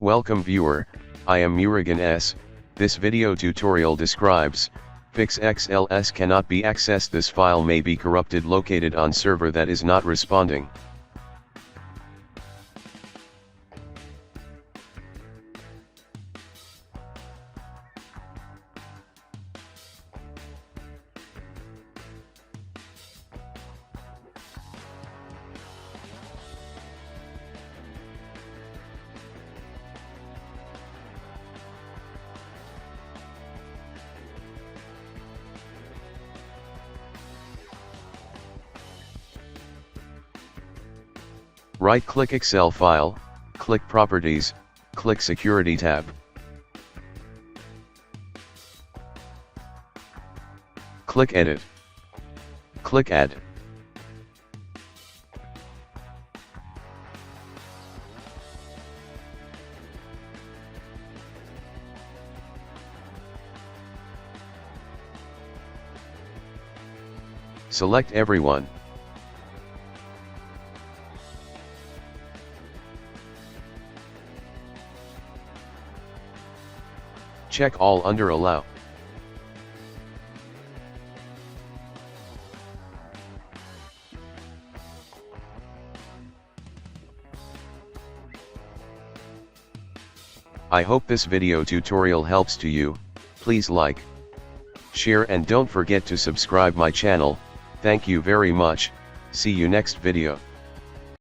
Welcome viewer, I am Murugan S. This video tutorial describes, fix XLS cannot be accessed. This file may be corrupted located on server that is not responding. Right-click Excel file, click Properties, click Security tab. Click Edit. Click Add. Select Everyone. Check all under Allow. I hope this video tutorial helps to you. Please like, share and don't forget to subscribe my channel. Thank you very much. See you next video.